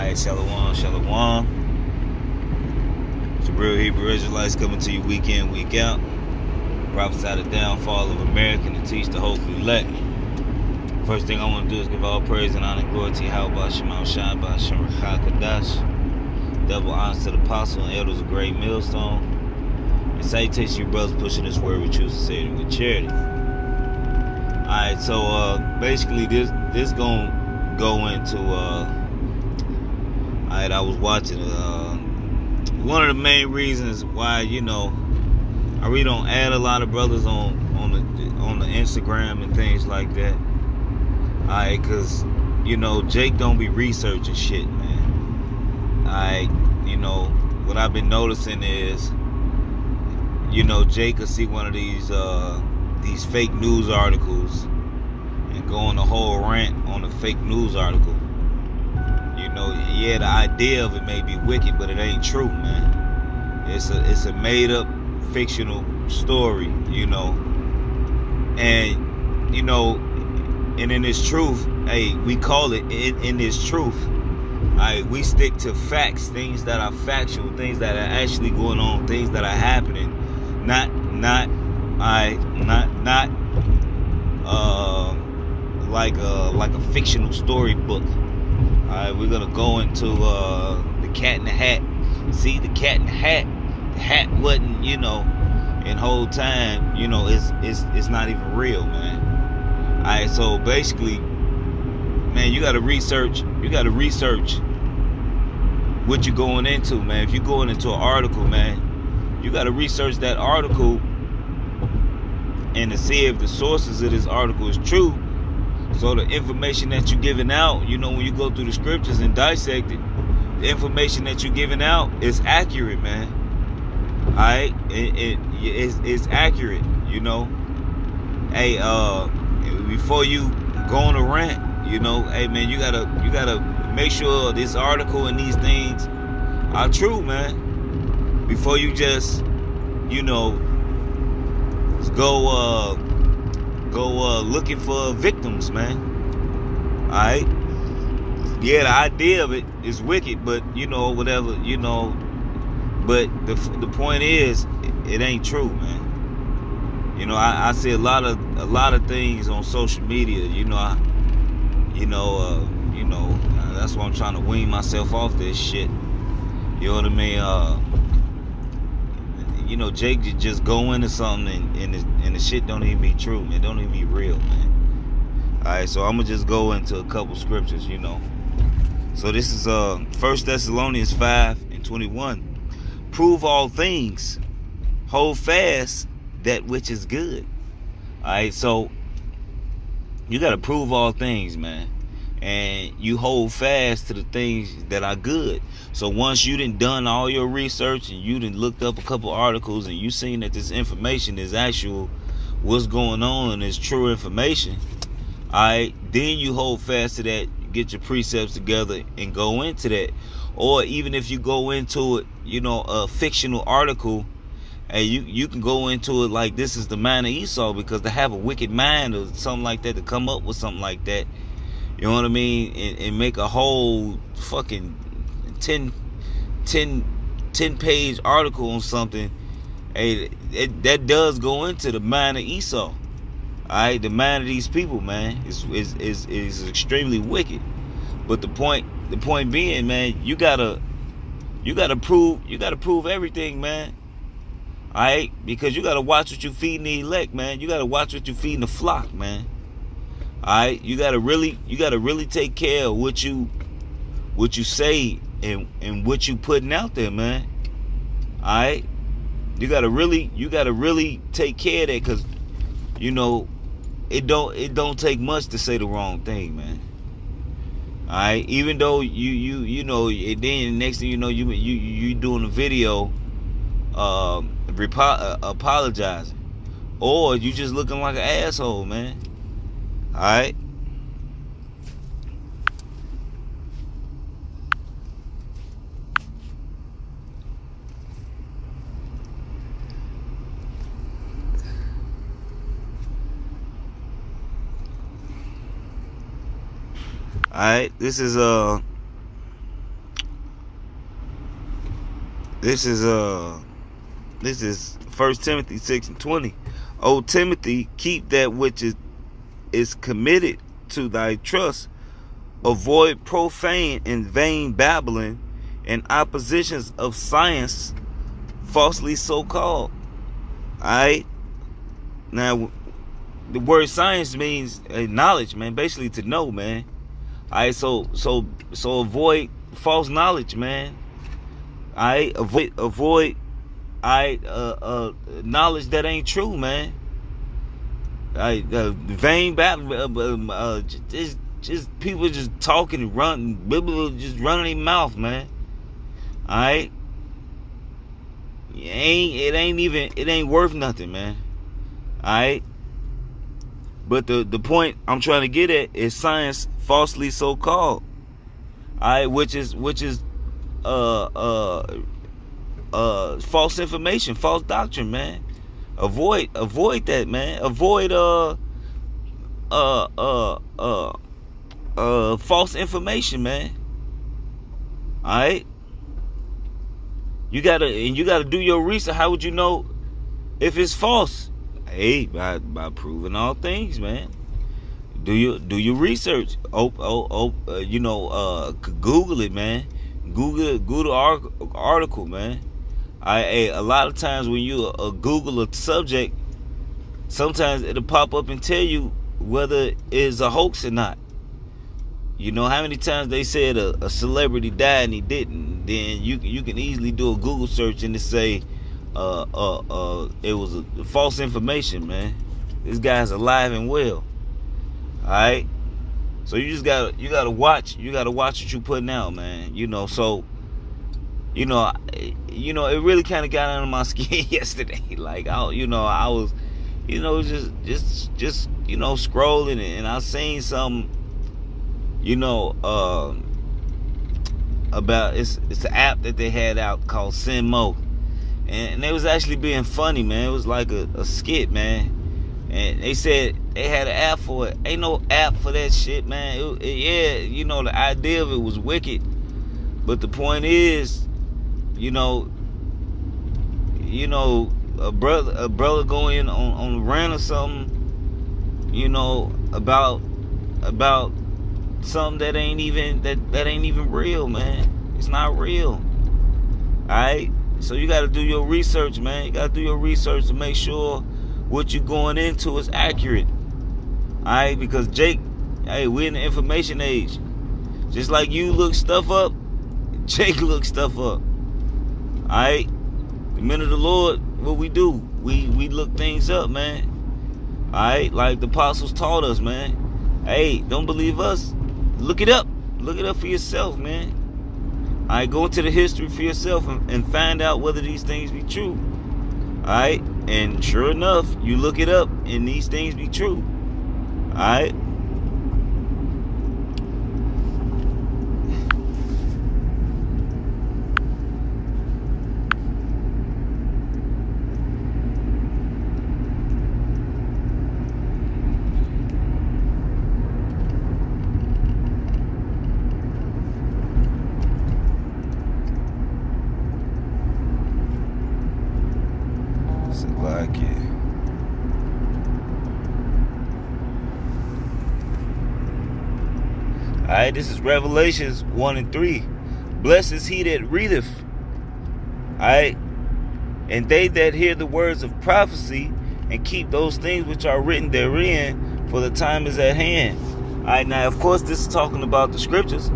Alright, Shalom, Shalom. It's the real Hebrew Israelites coming to you week in, week out. Prophesy the downfall of America and to teach the hopefully elect. First thing I want to do is give all praise and honor and glory to Yahweh Shema Shai B'Hashem Rechai Kadash. Double honors to the apostle and elders of Great Millstone. And salutations to you brothers pushing this word with true sincerity with charity. Alright, so basically this gonna go into Alright, I was watching one of the main reasons why, I really don't add a lot of brothers on the Instagram and things like that. Alright, cause Jake don't be researching shit, man. Alright, what I've been noticing is, Jake will see one of these fake news articles and go on a whole rant on a fake news article. The idea of it may be wicked, but it ain't true, man. It's a made up fictional story, and and in this truth, hey, we call it in this truth. We stick to facts, things that are factual, things that are actually going on, things that are happening, not like a fictional storybook. Alright, we're gonna go into the Cat in the Hat. See, the Cat in the Hat. The hat wasn't, in whole time, it's not even real, man. Alright, so basically, man, you gotta research what you're going into, man. If you're going into an article, man, you gotta research that article and to see if the sources of this article is true. So the information that you're giving out, when you go through the scriptures and dissect it, the information that you're giving out is accurate, man. Alright? It's accurate, Hey, before you go on a rant, hey man, you gotta make sure this article and these things are true, man. Before you just, go looking for victims, man. Alright? Yeah, the idea of it is wicked, but whatever, but the point is it ain't true, man. I see a lot of things on social media, that's why I'm trying to wean myself off this shit. You know what I mean? Jake just go into something and the shit don't even be true, man. It don't even be real, man. Alright, so I'm gonna just go into a couple scriptures, So this is 1 Thessalonians 5:21. Prove all things, hold fast that which is good. Alright, so you gotta prove all things, man. And you hold fast to the things that are good. So once you done all your research and you looked up a couple articles and you seen that this information is actual, what's going on and it's true information, alright, then you hold fast to that, get your precepts together and go into that. Or even if you go into it, a fictional article, and you can go into it like this is the mind of Esau, because to have a wicked mind or something like that, to come up with something like that, you know what I mean? And make a whole fucking 10 page article on something. Hey, that does go into the mind of Esau. Alright, the mind of these people, man, is extremely wicked. But the point being, man, you gotta prove everything, man. Alright? Because you gotta watch what you feeding the elect, man. You gotta watch what you feeding the flock, man. Alright, you gotta really take care of what you say and what you putting out there, man. Alright, you gotta really take care of that, because it don't take much to say the wrong thing, man. Alright, even though you know, and then next thing you know, you doing a video apologizing, or you just looking like an asshole, man. Alright. Alright, this is This is 1 Timothy 6:20. O Timothy, keep that which is committed to thy trust. Avoid profane and vain babbling and oppositions of science, falsely so called. Alright? Now, the word science means knowledge, man. Basically to know, man. Alright, so avoid false knowledge, man. Alright, avoid knowledge that ain't true, man. Vain babble, just people just talking and running, just running their mouth, man. Alright, it ain't worth nothing, man. Alright, but the point I'm trying to get at is science falsely so called. Alright, which is false information, false doctrine, man. Avoid that, man. Avoid false information, man. Alright? You gotta do your research. How would you know if it's false? Hey, by proving all things, man. Do your research. Google it, man. Google article, man. A lot of times when you Google a subject, sometimes it'll pop up and tell you whether it's a hoax or not. You know how many times they said a celebrity died and he didn't? Then you can easily do a Google search and it say it was a false information, man. This guy's alive and well. All right, so you gotta watch what you putting out, man. So it really kind of got under my skin yesterday. Like I was just scrolling and I seen something, about it's an app that they had out called Sinmo, and they was actually being funny, man. It was like a skit, man. And they said they had an app for it. Ain't no app for that shit, man. The idea of it was wicked, but the point is, a brother going on a rant or something, about something that ain't even real, man. It's not real. Alright? So you gotta do your research, man. You gotta do your research to make sure what you're going into is accurate. Alright? Because we're in the information age. Just like you look stuff up, Jake looks stuff up. Alright? The men of the Lord, what we do, we look things up, man. Alright? Like the apostles taught us, man. Hey, don't believe us. Look it up. Look it up for yourself, man. Alright, go into the history for yourself and find out whether these things be true. Alright? And sure enough, you look it up and these things be true. Alright? Alright, this is Revelations 1:3. Blessed is he that readeth. Alright. And they that hear the words of prophecy and keep those things which are written therein, for the time is at hand. Alright, now of course this is talking about the scriptures,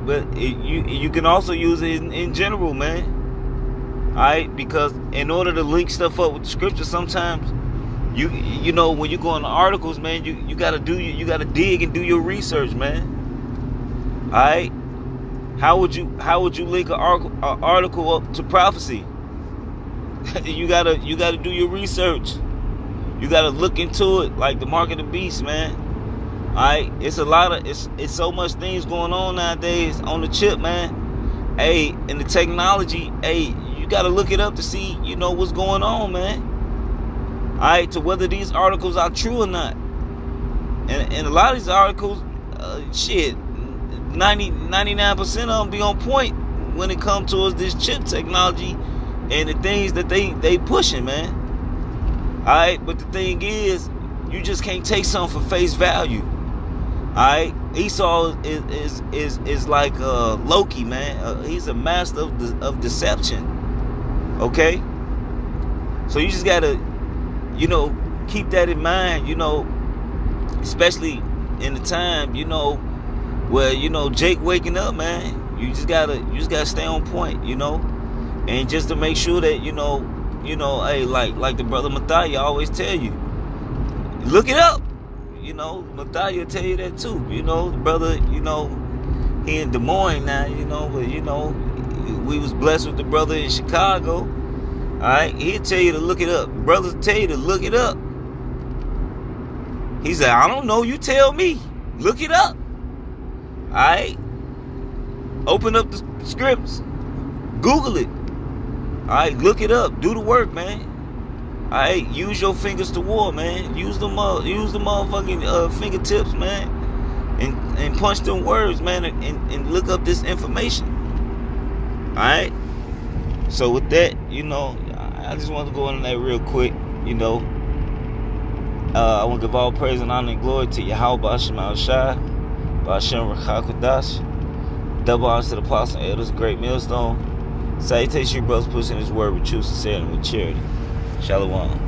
but you can also use it in general, man. Alright, because in order to link stuff up with the scriptures, sometimes you know when you go into articles, man, you gotta dig and do your research, man. Alright, how would you link an article up to prophecy? you gotta do your research. You gotta look into it, like the mark of the beast, man. Alright, it's so much things going on nowadays on the chip, man. Hey, and the technology, hey, you gotta look it up to see, what's going on, man. Alright, to whether these articles are true or not. And a lot of these articles, 99% of them be on point. when it comes towards this chip technology and the things that they pushing, man. Alright, but the thing is, you just can't take something for face value. Alright, Esau is like Loki, man. He's a master of deception. Okay, so you just gotta, keep that in mind. Especially in the time, where Jake waking up, man. You just gotta stay on point, and just to make sure that hey, like the brother Mathiah always tell you, look it up. Mathiah will tell you that too. The brother, he in Des Moines now, but we was blessed with the brother in Chicago. Alright, he'll tell you to look it up. Brothers tell you to look it up. He said, I don't know, you tell me. Look it up. Alright? Open up the scripts. Google it. Alright, look it up. Do the work, man. Alright, use your fingers to war, man. Use the motherfucking fingertips, man. And punch them words, man, and look up this information. Alright? So with that, I just want to go into that real quick, I want to give all praise and honor and glory to Yahweh Ba'ashem Al-Shai, Ba'ashem Rechakudash. Double honors to the apostles and elders, great millstone. Salutations, you brothers, pushing his word with true sincerity and with charity. Shalom.